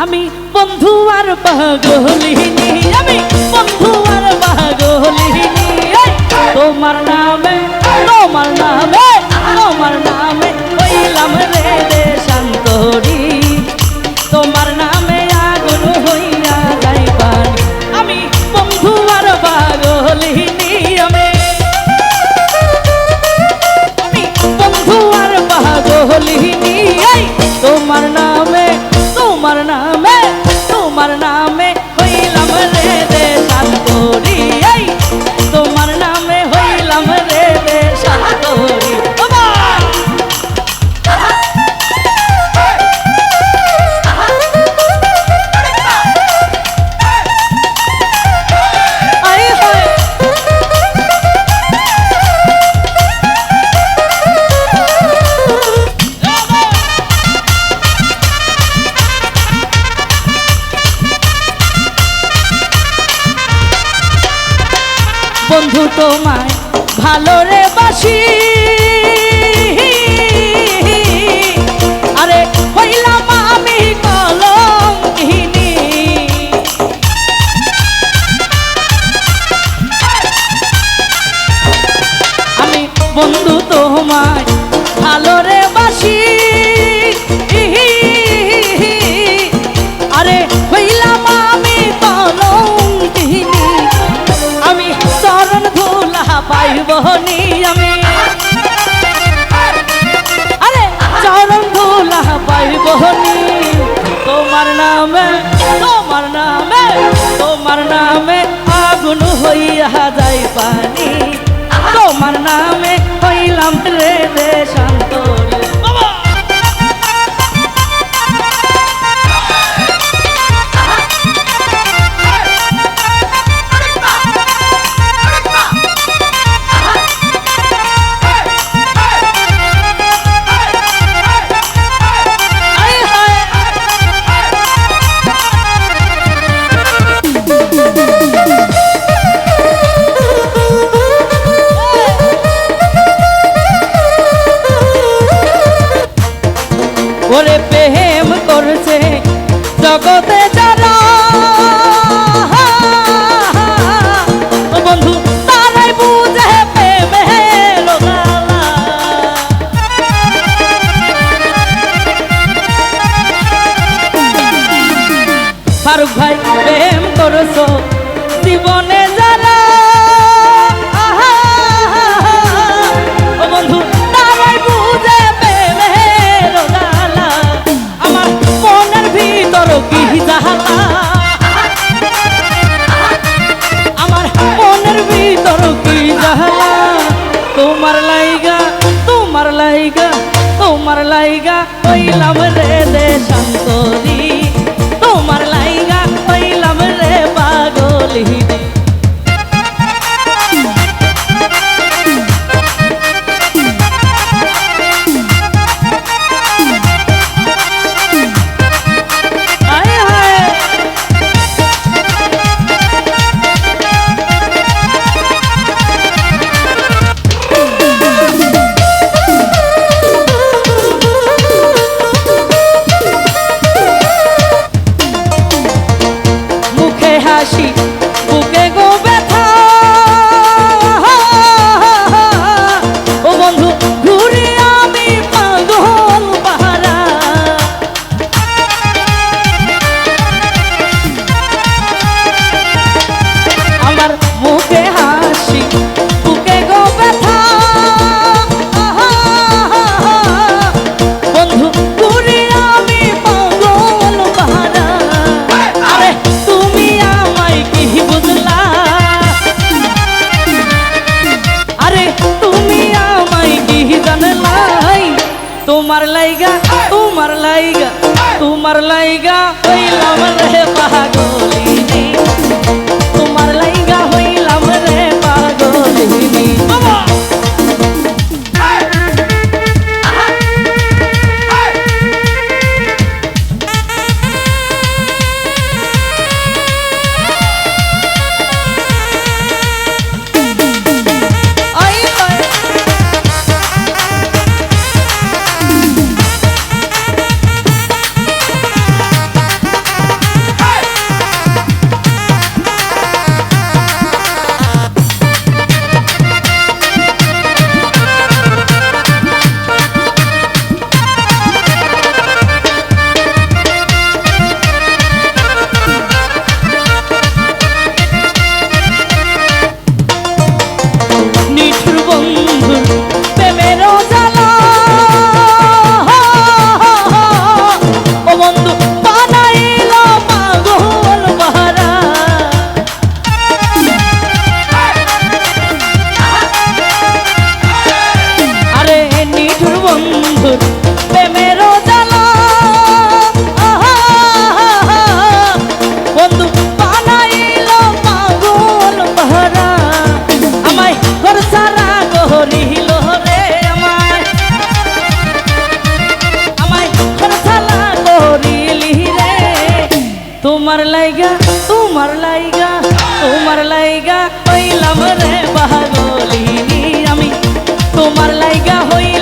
আমি বন্ধু আর পাগলিনী, আমি বন্ধু আর পাগলিনী, তোমার নামে তোমার নামে তোমার নামে হইলাম রে দেশান্তরী, তোমার নামে আগুন হইয়া যাই পানি। আমি বন্ধু আর পাগলিনী, আমি বন্ধু আর পাগলিনী, তোমার নামে তোমার নামে তোমার নামে হইলাম রে দেশান্তরী, তোমার নামে হইলাম রে দেশান্তরী। বন্ধু তোমায় ভালো রে বাসি, আরে হইলাম আমি কলঙ্কিনী, আমি বন্ধু তোমায় ভালো রে বাসি, আরে হইলাম আমি কলঙ্কিনী, আমি চরণ ধুলা পাইব নি, আমি আরে চরণ ধুলা পাইব নি, তোমার নামে তোমার নামে তোমার নামে আগুন হইয়া যাই পানি, তোমার নামে হইলাম রে দেশান্তরী। ওরে প্রেম করছে জগতে যারা, বন্ধু তারাই বুঝে প্রেমের জ্বালা, ফারুক ভাই প্রেম করছো জীবনে যারা, বন্ধু তারাই বুঝে প্রেমের জ্বালা, আমার মনের ভিতর কি জ্বালা, আমার মনের ভিতর কি জ্বালা, তোমার লাইগা তোমার লাইগা তোমার লাইগা হইলাম রে দেশান্তরী, তোমার লাইগা হইলাম রে পাগলিনী। হাসি বুকে গো ব্যথা, ও বন্ধু ঘুরে আমি পাগল পাহারা, আমার মুখে হাসি বুকে গো ব্যথা, বন্ধু ঘুরে আমি পাগল পাহারা, আরে তুমি আমায় কি বুঝলা, আরে তুমি আমায় কি জানলাই, তোমার লাইগা তোমার লাইগা তোমার লাইগা হইলাম রে পাগলিনী, তোমার লাইগা হইলাম রে পাগলিনী। তোমার লাইগা তোমার লাইগা তোমার লাইগা হইলাম রে পাগলিনী আমি তোমার লাইগা হই